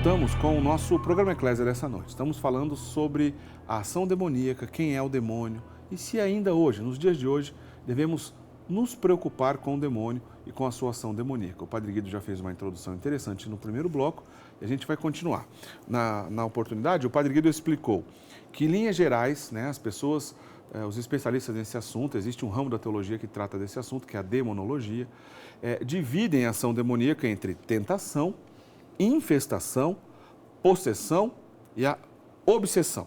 voltamos com o nosso programa Eclésia dessa noite. Estamos falando sobre a ação demoníaca, quem é o demônio e se ainda hoje, nos dias de hoje, devemos nos preocupar com o demônio e com a sua ação demoníaca. O Padre Guido já fez uma introdução interessante no primeiro bloco e a gente vai continuar. Na oportunidade, o Padre Guido explicou que, em linhas gerais, as pessoas, os especialistas nesse assunto, existe um ramo da teologia que trata desse assunto, que é a demonologia, dividem a ação demoníaca entre tentação, infestação, possessão e a obsessão.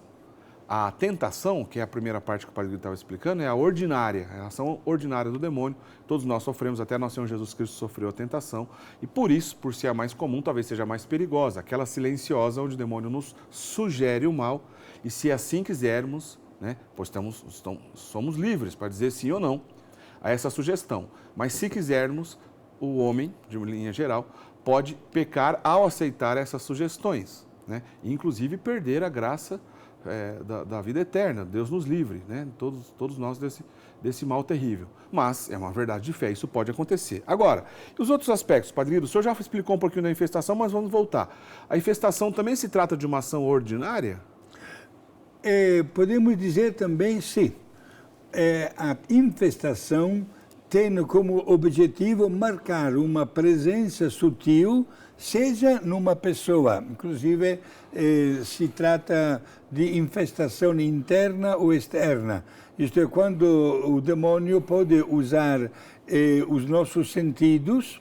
A tentação, que é a primeira parte que o Padre Guido estava explicando, é a ordinária, é a ação ordinária do demônio. Todos nós sofremos, até nosso Senhor Jesus Cristo sofreu a tentação. E por isso, por ser a mais comum, talvez seja a mais perigosa, aquela silenciosa onde o demônio nos sugere o mal. E se assim quisermos, pois somos livres para dizer sim ou não a essa sugestão. Mas se quisermos, o homem, de uma linha geral, pode pecar ao aceitar essas sugestões, e inclusive perder a graça da vida eterna. Deus nos livre, todos nós desse mal terrível. Mas é uma verdade de fé, isso pode acontecer. Agora, os outros aspectos, Padre Guido, o senhor já explicou um pouquinho da infestação, mas vamos voltar. A infestação também se trata de uma ação ordinária? Podemos dizer também, sim. A infestação tem como objetivo marcar uma presença sutil, seja numa pessoa, inclusive se trata de infestação interna ou externa. Isto é, quando o demônio pode usar os nossos sentidos,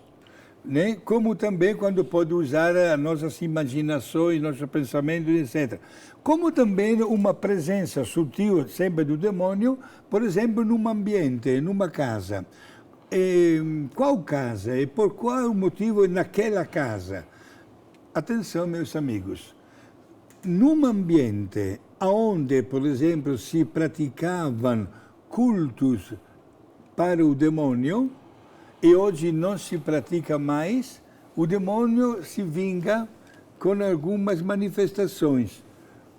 como também quando pode usar as nossas imaginações, nossos pensamentos, etc. Como também uma presença sutil, sempre do demônio, por exemplo, num ambiente, numa casa. Qual casa e por qual motivo naquela casa? Atenção, meus amigos. Num ambiente onde, por exemplo, se praticavam cultos para o demônio, e hoje não se pratica mais, o demônio se vinga com algumas manifestações.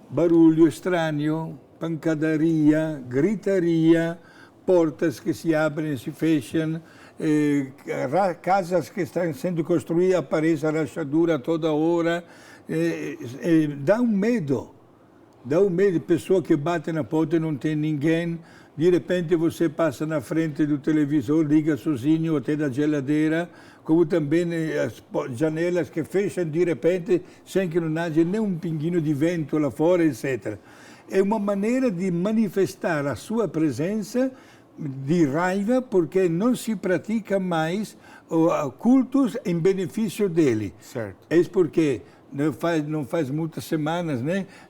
Barulho estranho, pancadaria, gritaria, portas que se abrem e se fecham, casas que estão sendo construídas, aparece a rachadura toda hora. Dá um medo, pessoa que bate na porta e não tem ninguém. De repente você passa na frente do televisor, liga sozinho até da geladeira, como também as janelas que fecham de repente sem que não haja nem um pinguinho de vento lá fora, etc. É uma maneira de manifestar a sua presença de raiva, porque não se pratica mais cultos em benefício dele. Certo. É porque não faz muitas semanas,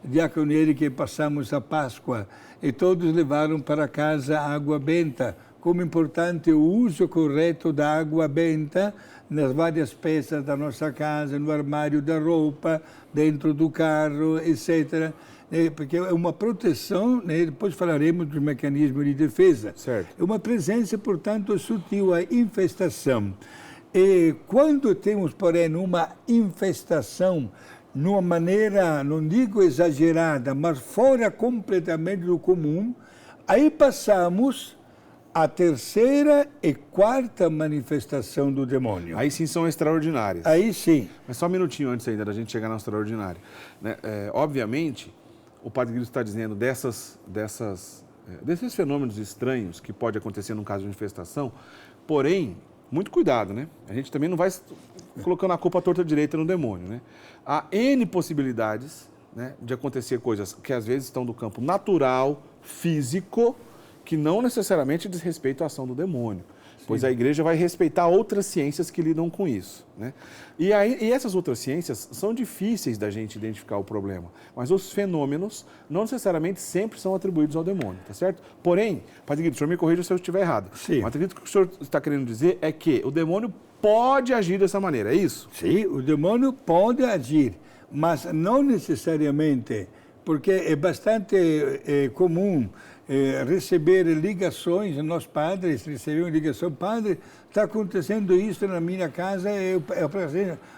Diácono Eri, que passamos a Páscoa, e todos levaram para casa água benta. Como importante o uso correto da água benta nas várias peças da nossa casa, no armário da roupa, dentro do carro, etc., porque é uma proteção, depois falaremos dos mecanismos de defesa. Certo. É uma presença, portanto, sutil, a infestação. E quando temos, porém, uma infestação, numa maneira, não digo exagerada, mas fora completamente do comum, aí passamos a terceira e quarta manifestação do demônio. Aí sim são extraordinárias. Aí sim. Mas só um minutinho antes ainda da gente chegar na extraordinária. Obviamente, o Padre Guido está dizendo desses fenômenos estranhos que pode acontecer num caso de infestação, porém, muito cuidado, A gente também não vai colocando a culpa torta direita no demônio, Há N possibilidades, de acontecer coisas que às vezes estão do campo natural, físico, que não necessariamente diz respeito à ação do demônio. Sim. Pois a igreja vai respeitar outras ciências que lidam com isso, E essas outras ciências são difíceis da gente identificar o problema, mas os fenômenos não necessariamente sempre são atribuídos ao demônio, tá certo? Porém, Padre Guido, o senhor me corrija se eu estiver errado. Sim. Mas acredito que o senhor está querendo dizer é que o demônio pode agir dessa maneira, é isso? Sim, o demônio pode agir, mas não necessariamente, porque é bastante comum receber ligações, nós padres recebemos ligação, padre, está acontecendo isso na minha casa,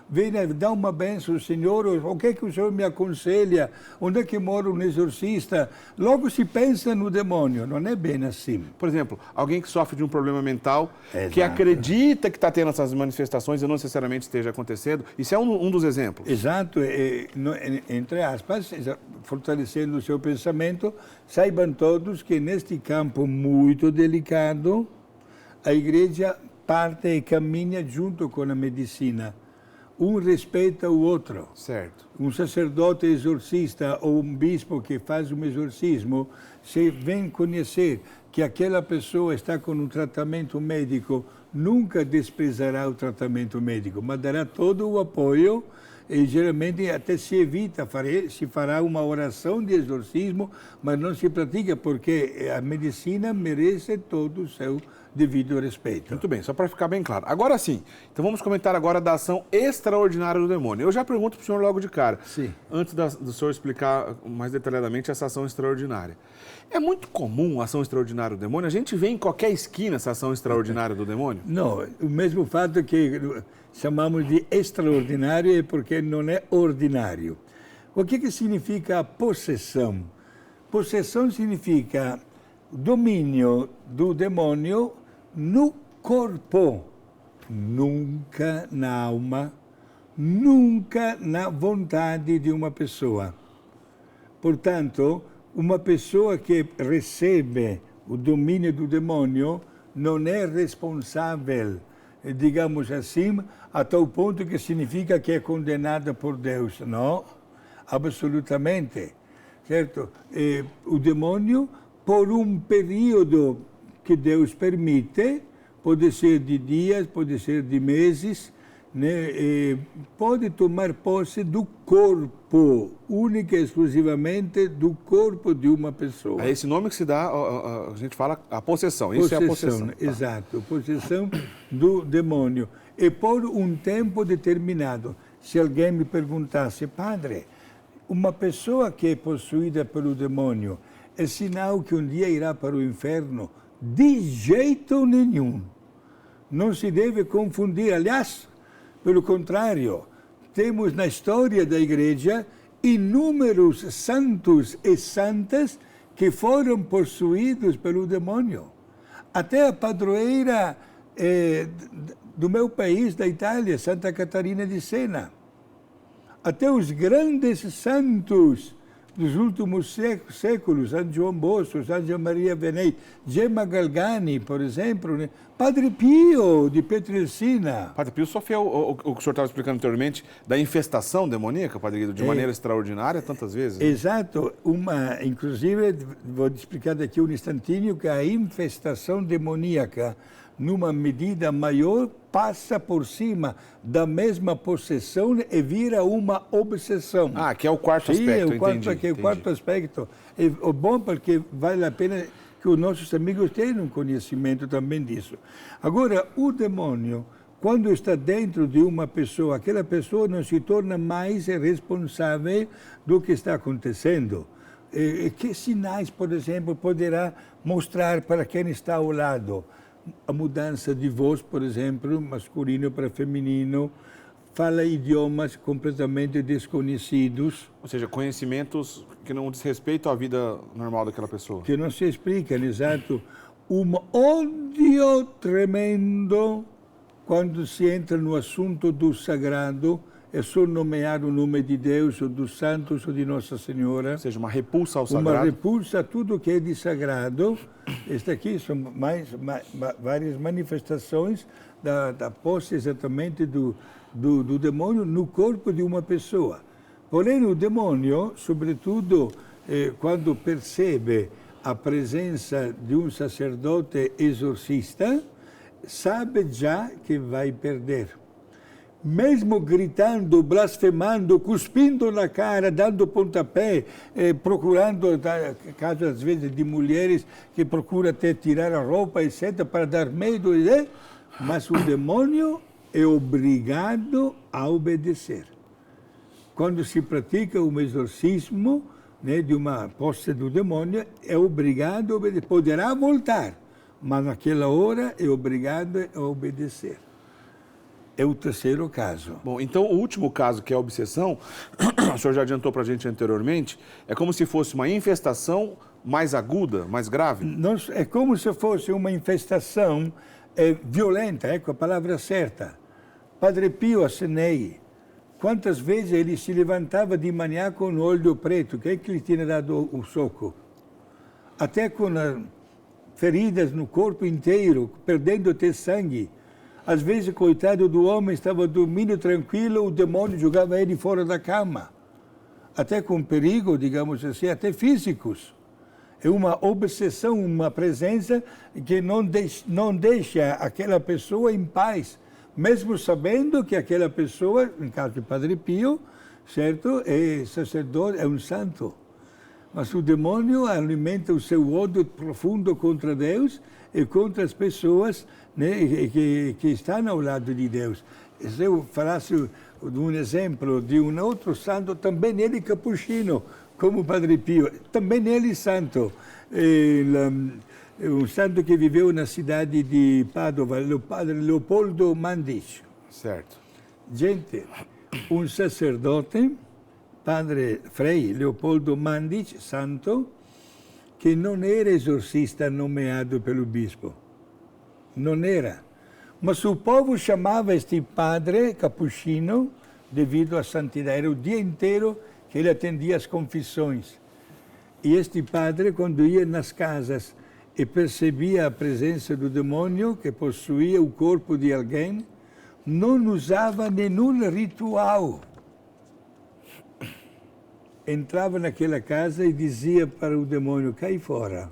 venha dar uma bênção, Senhor, o que é que o Senhor me aconselha, onde é que mora um exorcista? Logo se pensa no demônio, não é bem assim. Por exemplo, alguém que sofre de um problema mental, Exato. que acredita que está tendo essas manifestações e não necessariamente esteja acontecendo, isso é um dos exemplos. Exato, entre aspas, fortalecendo o seu pensamento, saibam todos que neste campo muito delicado, a igreja parte e caminha junto com a medicina. Um respeita o outro. Certo. Um sacerdote exorcista ou um bispo que faz um exorcismo, se vem conhecer que aquela pessoa está com um tratamento médico, nunca desprezará o tratamento médico, mas dará todo o apoio e geralmente até se evita, se fará uma oração de exorcismo, mas não se pratica porque a medicina merece todo o seu devido respeito. Muito bem, só para ficar bem claro. Agora sim, então vamos comentar agora da ação extraordinária do demônio. Eu já pergunto para o senhor logo de cara, Sim. antes do senhor explicar mais detalhadamente essa ação extraordinária. É muito comum a ação extraordinária do demônio? A gente vê em qualquer esquina essa ação extraordinária do demônio? Não, o mesmo fato que chamamos de extraordinário é porque não é ordinário. O que significa a possessão? Possessão significa domínio do demônio no corpo, nunca na alma, nunca na vontade de uma pessoa. Portanto, uma pessoa que recebe o domínio do demônio não é responsável, digamos assim, a tal ponto que significa que é condenada por Deus. Não, absolutamente. Certo? O demônio, por um período que Deus permite, pode ser de dias, pode ser de meses, né? Pode tomar posse do corpo, única e exclusivamente do corpo de uma pessoa. É esse nome que se dá, a gente fala a possessão, isso é a possessão. Exato, possessão do demônio. E por um tempo determinado. Se alguém me perguntasse, padre, uma pessoa que é possuída pelo demônio é sinal que um dia irá para o inferno? De jeito nenhum. Não se deve confundir. Aliás, pelo contrário, temos na história da igreja inúmeros santos e santas que foram possuídos pelo demônio. Até a padroeira do meu país, da Itália, Santa Catarina de Sena. Até os grandes santos dos últimos séculos, São João Bosco, Santa Maria Venei, Gemma Galgani, por exemplo, né? Padre Pio, de Pietrelcina. Padre Pio sofreu o que o senhor estava explicando anteriormente, da infestação demoníaca, Padre Guido, de maneira extraordinária, tantas vezes. Né? Exato. Inclusive, vou explicar daqui um instantinho que a infestação demoníaca, numa medida maior, passa por cima da mesma possessão e vira uma obsessão. Ah, que é o quarto aspecto, entendi. O quarto aspecto. É bom porque vale a pena que os nossos amigos tenham conhecimento também disso. Agora, o demônio, quando está dentro de uma pessoa, aquela pessoa não se torna mais responsável do que está acontecendo. Que sinais, por exemplo, poderá mostrar para quem está ao lado? A mudança de voz, por exemplo, masculino para feminino, fala idiomas completamente desconhecidos. Ou seja, conhecimentos que não diz respeito à vida normal daquela pessoa. Que não se explica, exato. Um ódio tremendo quando se entra no assunto do sagrado, é só nomear o nome de Deus, ou dos santos, ou de Nossa Senhora. Ou seja, uma repulsa ao sagrado. Uma repulsa a tudo que é de sagrado. Esta aqui são várias manifestações da posse exatamente do demônio no corpo de uma pessoa. Porém, o demônio, sobretudo quando percebe a presença de um sacerdote exorcista, sabe já que vai perder. Mesmo gritando, blasfemando, cuspindo na cara, dando pontapé, procurando, caso às vezes de mulheres que procuram até tirar a roupa, etc., para dar medo, mas o demônio é obrigado a obedecer. Quando se pratica um exorcismo, né, de uma posse do demônio, é obrigado a obedecer. Poderá voltar, mas naquela hora é obrigado a obedecer. É o terceiro caso. Bom, então o último caso, que é a obsessão, o senhor já adiantou para a gente anteriormente, é como se fosse uma infestação mais aguda, mais grave? É como se fosse uma infestação violenta, ecco a palavra certa. Padre Pio Assenei, quantas vezes ele se levantava de manhã com o olho preto, que é que lhe tinha dado o soco? Até com feridas no corpo inteiro, perdendo até sangue. Às vezes, coitado do homem, estava dormindo tranquilo, o demônio jogava ele fora da cama. Até com perigo, digamos assim, até físicos. É uma obsessão, uma presença que não deixa aquela pessoa em paz, mesmo sabendo que aquela pessoa, no caso de Padre Pio, certo, é sacerdote, é um santo. Mas o demônio alimenta o seu ódio profundo contra Deus e contra as pessoas, né, que estão ao lado de Deus. Se eu falasse de um exemplo de um outro santo, também ele capuchino, como Padre Pio, também ele santo. Um santo que viveu na cidade de Padova, o padre Leopoldo Mandic. Certo. Gente, um sacerdote, padre Frei Leopoldo Mandic, santo, que não era exorcista nomeado pelo bispo. Não era. Mas o povo chamava este padre capuchino devido à santidade. Era o dia inteiro que ele atendia as confissões. E este padre, quando ia nas casas e percebia a presença do demônio que possuía o corpo de alguém, não usava nenhum ritual. Entrava naquela casa e dizia para o demônio, cai fora.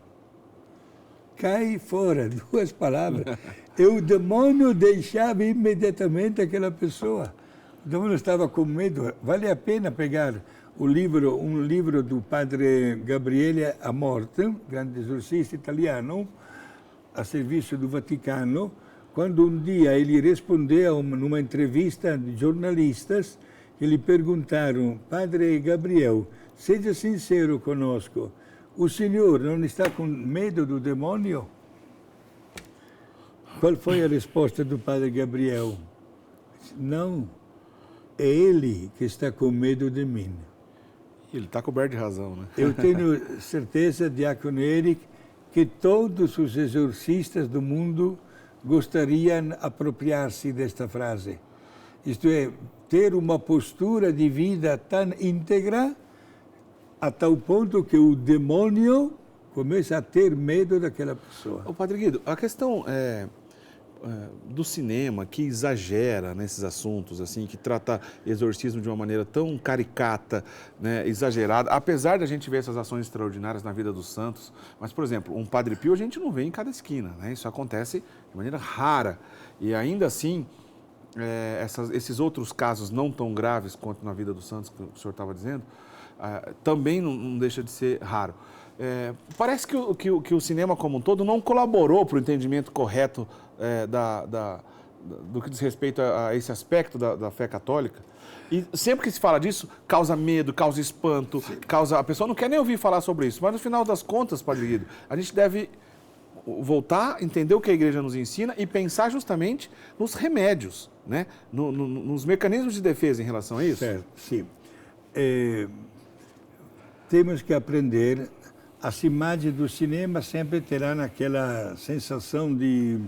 Cai fora, duas palavras. E o demônio deixava imediatamente aquela pessoa. O demônio estava com medo. Vale a pena pegar um livro do padre Gabriele Amorth, grande exorcista italiano, a serviço do Vaticano, quando um dia ele respondeu numa entrevista de jornalistas, que lhe perguntaram, Padre Gabriel, seja sincero conosco, o senhor não está com medo do demônio? Qual foi a resposta do Padre Gabriel? Não, é ele que está com medo de mim. Ele está coberto de razão, né? Eu tenho certeza, Diácono Eric, que todos os exorcistas do mundo gostariam de apropriar-se desta frase. Isto é, ter uma postura de vida tão íntegra a tal ponto que o demônio começa a ter medo daquela pessoa. Ô, Padre Guido, a questão do cinema que exagera nesses assuntos, assim, que trata exorcismo de uma maneira tão caricata, né, exagerada, apesar de a gente ver essas ações extraordinárias na vida dos santos, mas, por exemplo, um Padre Pio a gente não vê em cada esquina, né? Isso acontece de maneira rara e ainda assim esses outros casos não tão graves quanto na vida dos santos, que o senhor estava dizendo, também não deixa de ser raro. Parece que o cinema como um todo não colaborou para o entendimento correto do que diz respeito a esse aspecto da fé católica. E sempre que se fala disso, causa medo, causa espanto, a pessoa não quer nem ouvir falar sobre isso. Mas no final das contas, Padre Guido, a gente deve voltar, entender o que a igreja nos ensina e pensar justamente nos remédios, né? Nos mecanismos de defesa em relação a isso. Certo, sim. Temos que aprender, as imagens do cinema sempre terão aquela sensação de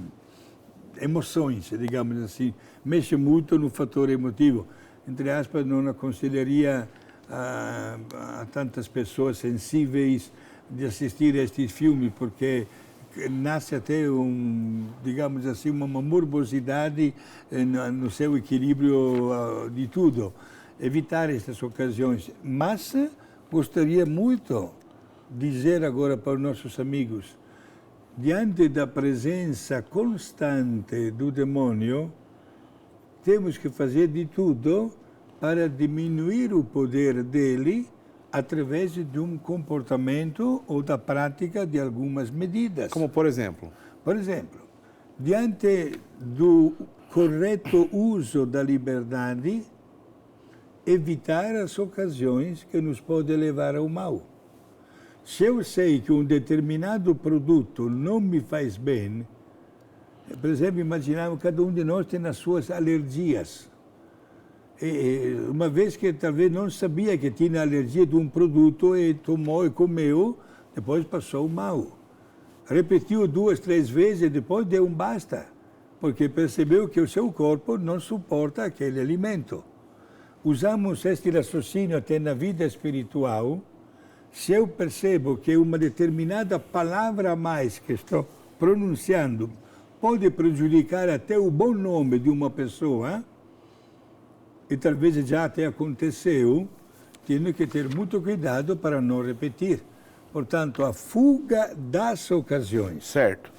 emoções, digamos assim, mexe muito no fator emotivo. Entre aspas, não aconselharia a tantas pessoas sensíveis de assistir a estes filmes, porque nasce até digamos assim, uma morbosidade no seu equilíbrio de tudo. Evitar estas ocasiões, mas gostaria muito de dizer agora para os nossos amigos, diante da presença constante do demônio, temos que fazer de tudo para diminuir o poder dele através de um comportamento ou da prática de algumas medidas. Como por exemplo? Por exemplo, diante do correto uso da liberdade, evitar as ocasiões que nos podem levar ao mal. Se eu sei que um determinado produto não me faz bem, por exemplo, imaginamos que cada um de nós tem as suas alergias. E uma vez que talvez não sabia que tinha alergia de um produto e tomou e comeu, depois passou mal. Repetiu 2, 3 vezes e depois deu um basta, porque percebeu que o seu corpo não suporta aquele alimento. Usamos este raciocínio até na vida espiritual. Se eu percebo que uma determinada palavra a mais que estou pronunciando pode prejudicar até o bom nome de uma pessoa, e talvez já até aconteceu, tenho que ter muito cuidado para não repetir. Portanto, a fuga das ocasiões. Certo.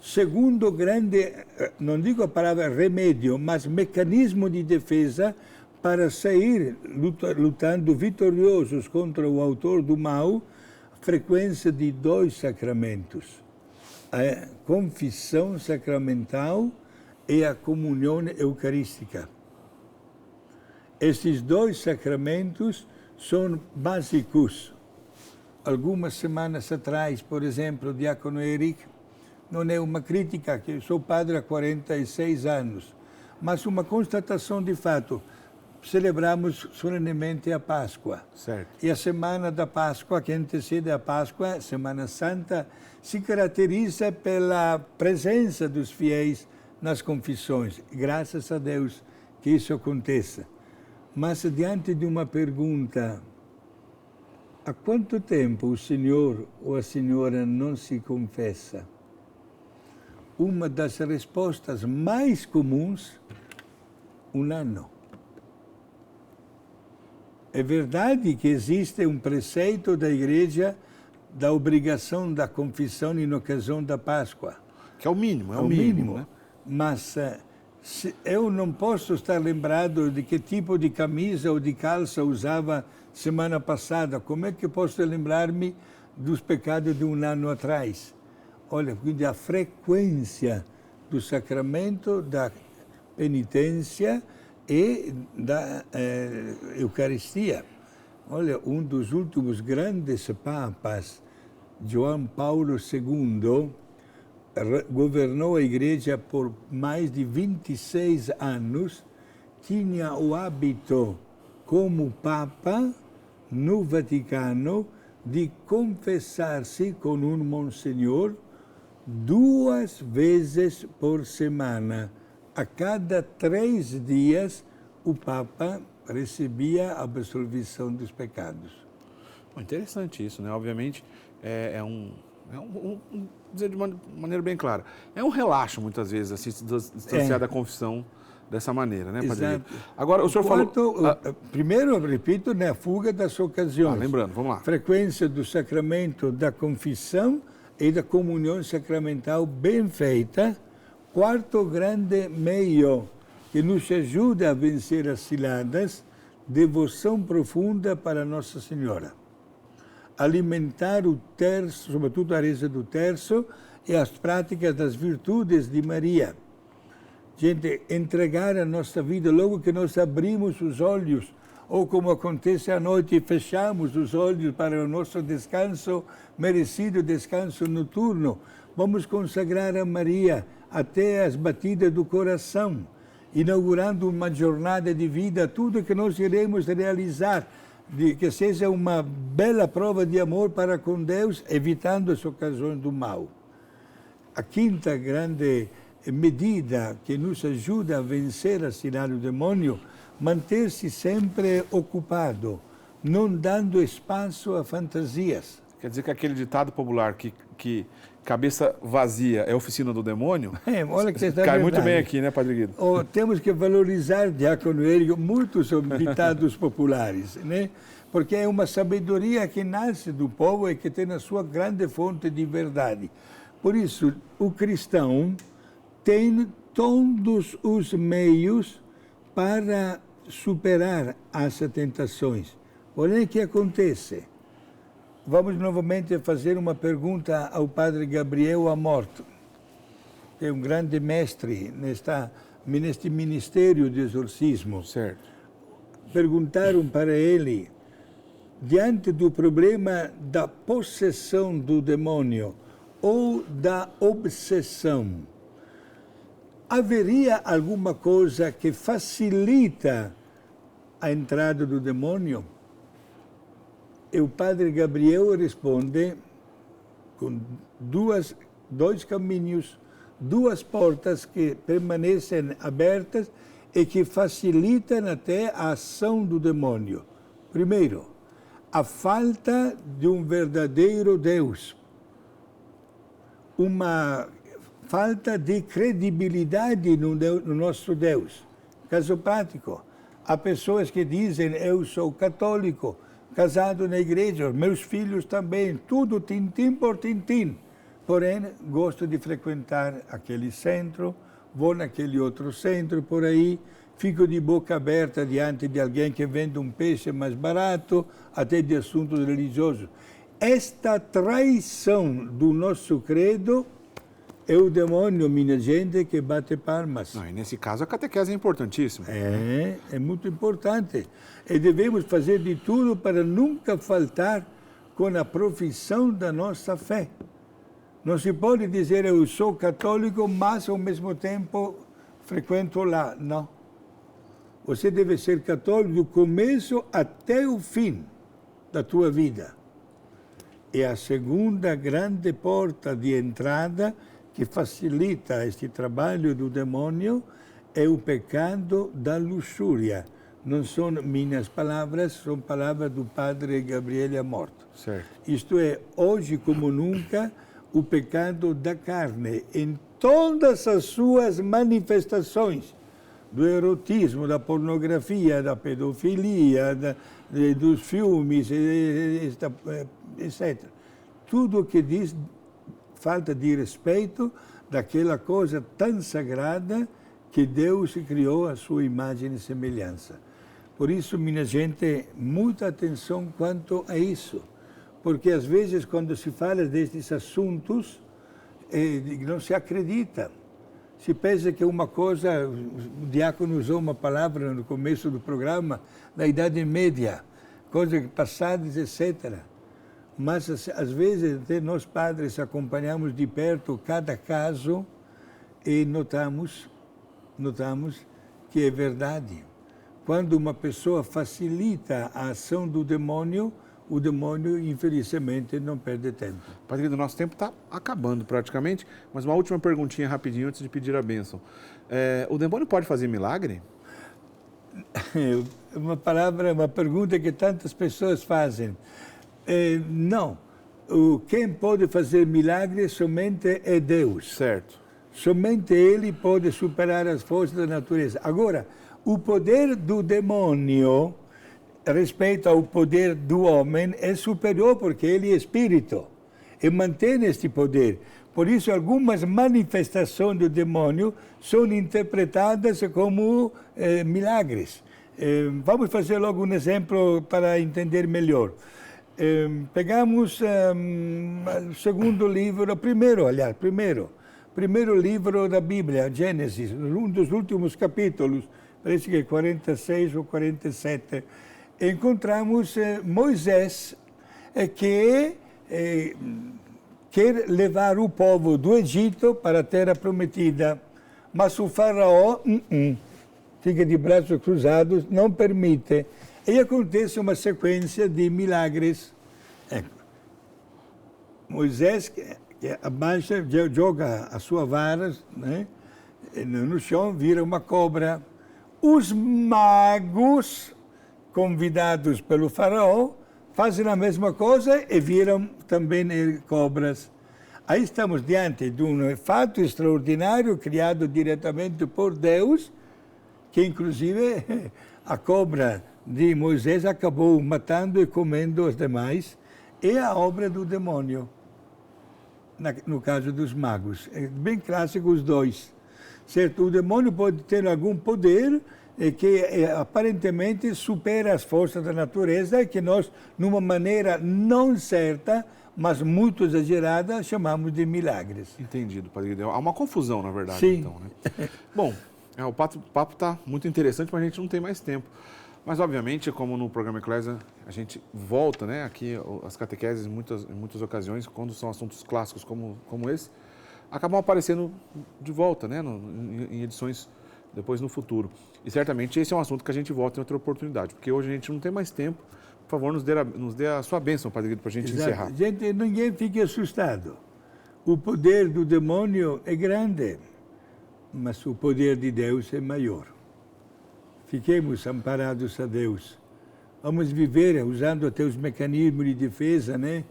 Segundo grande, não digo a palavra remédio, mas mecanismo de defesa para sair lutando vitoriosos contra o autor do mal, a frequência de 2 sacramentos. A confissão sacramental e a comunhão eucarística. Estes 2 sacramentos são básicos. Algumas semanas atrás, por exemplo, o diácono Eric, não é uma crítica, que eu sou padre há 46 anos, mas uma constatação de fato. Celebramos solenemente a Páscoa. Certo. E a semana da Páscoa, que antecede a Páscoa, Semana Santa, se caracteriza pela presença dos fiéis nas confissões. Graças a Deus que isso aconteça. Mas diante de uma pergunta, há quanto tempo o senhor ou a senhora não se confessa? Uma das respostas mais comuns, 1 ano. É verdade que existe um preceito da Igreja da obrigação da confissão em ocasião da Páscoa. Que é o mínimo, é o mínimo, né? Mas eu não posso estar lembrado de que tipo de camisa ou de calça usava semana passada. Como é que posso lembrar-me dos pecados de 1 ano atrás? Olha, quindi a frequência do sacramento da penitência e da Eucaristia. Olha, um dos últimos grandes papas, João Paulo II, governou a Igreja por mais de 26 anos, tinha o hábito, como Papa, no Vaticano, de confessar-se com um monsenhor 2 vezes por semana. A cada 3 dias, o Papa recebia a absolvição dos pecados. Interessante isso, né? Obviamente, dizer de uma maneira bem clara, é um relaxo, muitas vezes, assim, se distanciar da confissão dessa maneira, né, Padre? Exato. Agora, o senhor falou... Primeiro, eu repito, a fuga das ocasiões. Lembrando, vamos lá. Frequência do sacramento da confissão e da comunhão sacramental bem feita. Quarto grande meio que nos ajuda a vencer as ciladas, devoção profunda para Nossa Senhora. Alimentar o terço, sobretudo a reza do terço, e as práticas das virtudes de Maria. Gente, entregar a nossa vida logo que nós abrimos os olhos, ou como acontece à noite, fechamos os olhos para o nosso descanso, merecido descanso noturno. Vamos consagrar a Maria até as batidas do coração, inaugurando uma jornada de vida, tudo que nós iremos realizar, que seja uma bela prova de amor para com Deus, evitando as ocasiões do mal. A quinta grande medida que nos ajuda a vencer a cilada do demônio, manter-se sempre ocupado, não dando espaço a fantasias. Quer dizer que aquele ditado popular que cabeça vazia é oficina do demônio, olha que está cai verdade. muito bem aqui, né, Padre Guido? Temos que valorizar, diácono Hélio, muitos ditados populares, né? Porque é uma sabedoria que nasce do povo e que tem a sua grande fonte de verdade. Por isso, o cristão tem todos os meios para superar as tentações. Porém, o que acontece? Vamos novamente fazer uma pergunta ao padre Gabriel Amorto, que é um grande mestre neste ministério de exorcismo. Certo. Perguntaram para ele diante do problema da possessão do demônio ou da obsessão, haveria alguma coisa que facilita a entrada do demônio? E o padre Gabriel responde com dois caminhos, duas portas que permanecem abertas e que facilitam até a ação do demônio. Primeiro, a falta de um verdadeiro Deus, uma falta de credibilidade no nosso Deus. Caso prático, há pessoas que dizem: eu sou católico, casado na igreja, meus filhos também, tudo tintim por tintim. Porém, gosto de frequentar aquele centro, vou naquele outro centro por aí, fico de boca aberta diante de alguém que vende um peixe mais barato, até de assuntos religiosos. Esta traição do nosso credo é o demônio, minha gente, que bate palmas. Não, e nesse caso, a catequese é importantíssima. É muito importante. E devemos fazer de tudo para nunca faltar com a profissão da nossa fé. Não se pode dizer: eu sou católico, mas ao mesmo tempo frequento lá. Não. Você deve ser católico do começo até o fim da tua vida. E a segunda grande porta de entrada que facilita este trabalho do demônio é o pecado da luxúria. Não são minhas palavras, são palavras do padre Gabriele Amorto. Certo. Isto é, hoje como nunca, o pecado da carne, em todas as suas manifestações, do erotismo, da pornografia, da pedofilia, dos filmes, etc. Tudo que diz falta de respeito daquela coisa tão sagrada que Deus criou à sua imagem e semelhança. Por isso, minha gente, muita atenção quanto a isso. Porque, às vezes, quando se fala destes assuntos, não se acredita. Se pensa que uma coisa, o diácono usou uma palavra no começo do programa, da Idade Média, coisas passadas, etc. Mas, às vezes, até nós padres acompanhamos de perto cada caso e notamos que é verdade. Quando uma pessoa facilita a ação do demônio, o demônio, infelizmente, não perde tempo. Padre, o nosso tempo está acabando praticamente, mas uma última perguntinha rapidinho antes de pedir a bênção. O demônio pode fazer milagre? Uma pergunta que tantas pessoas fazem. Não. Quem pode fazer milagre somente é Deus. Certo. Somente Ele pode superar as forças da natureza. Agora, o poder do demônio respeito ao poder do homem é superior, porque ele é espírito e mantém este poder. Por isso, algumas manifestações do demônio são interpretadas como milagres. Vamos fazer logo um exemplo para entender melhor. Pegamos o segundo livro, primeiro livro da Bíblia, Gênesis, um dos últimos capítulos, parece que é 46 ou 47. Encontramos Moisés, que quer levar o povo do Egito para a terra prometida, mas o faraó fica de braços cruzados, não permite. E acontece uma sequência de milagres. Moisés abaixa, joga a sua vara, né, no chão, vira uma cobra. Os magos, convidados pelo faraó, fazem a mesma coisa e viram também cobras. Aí estamos diante de um fato extraordinário criado diretamente por Deus, que inclusive a cobra de Moisés acabou matando e comendo os demais. É a obra do demônio, no caso dos magos. É bem clássico os dois. Certo? O demônio pode ter algum poder que aparentemente supera as forças da natureza, que nós, numa maneira não certa, mas muito exagerada, chamamos de milagres. Entendido, Padre. Há uma confusão, na verdade, Sim. então, né? Bom, o papo está muito interessante, mas a gente não tem mais tempo. Mas, obviamente, como no programa Eclésia, a gente volta, né, aqui as catequeses em muitas ocasiões, quando são assuntos clássicos como esse, acabam aparecendo de volta, né, em edições depois no futuro. E certamente esse é um assunto que a gente volta em outra oportunidade, porque hoje a gente não tem mais tempo. Por favor, nos dê a sua bênção, Padre Guido, para a gente encerrar. Gente, ninguém fique assustado. O poder do demônio é grande, mas o poder de Deus é maior. Fiquemos amparados a Deus. Vamos viver usando até os mecanismos de defesa, né?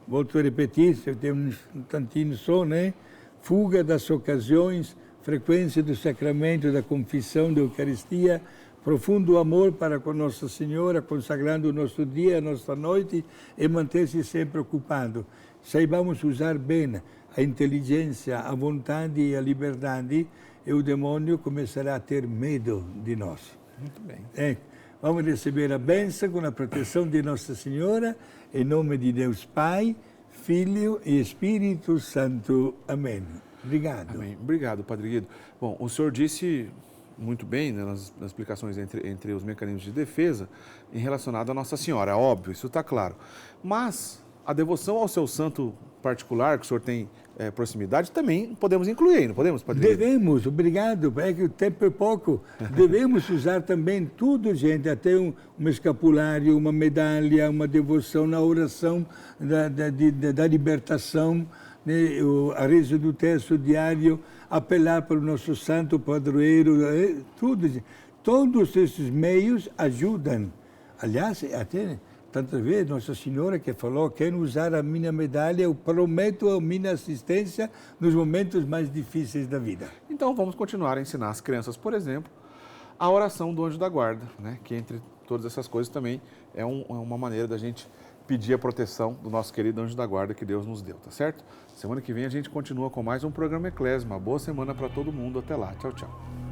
Volto a repetir, se eu tenho um tantinho só, né? Fuga das ocasiões, frequência do sacramento da confissão, da Eucaristia, profundo amor para com Nossa Senhora, consagrando o nosso dia, a nossa noite e manter-se sempre ocupado. Saibamos usar bem a inteligência, a vontade e a liberdade e o demônio começará a ter medo de nós. Muito bem. Vamos receber a bênção com a proteção de Nossa Senhora, em nome de Deus Pai, Filho e Espírito Santo. Amém. Obrigado. Amém. Obrigado, Padre Guido. Bom, o senhor disse muito bem, né, nas explicações entre os mecanismos de defesa em relacionado à Nossa Senhora, óbvio, isso está claro. Mas a devoção ao seu santo particular, que o senhor tem proximidade, também podemos incluir aí, não podemos, Padre Guido? Devemos, obrigado, é que o tempo é pouco. Devemos usar também tudo, gente, até um escapulário, uma medalha, uma devoção na oração da libertação, né, a reza do texto diário, apelar para o nosso santo padroeiro, tudo. Todos esses meios ajudam. Aliás, até tantas vezes Nossa Senhora que falou, quem usar a minha medalha, eu prometo a minha assistência nos momentos mais difíceis da vida. Então vamos continuar a ensinar as crianças, por exemplo, a oração do anjo da guarda, né? Que entre todas essas coisas também é uma maneira da gente pedir a proteção do nosso querido anjo da guarda que Deus nos deu, tá certo? Semana que vem a gente continua com mais um programa Eclésia. Uma boa semana para todo mundo. Até lá. Tchau, tchau.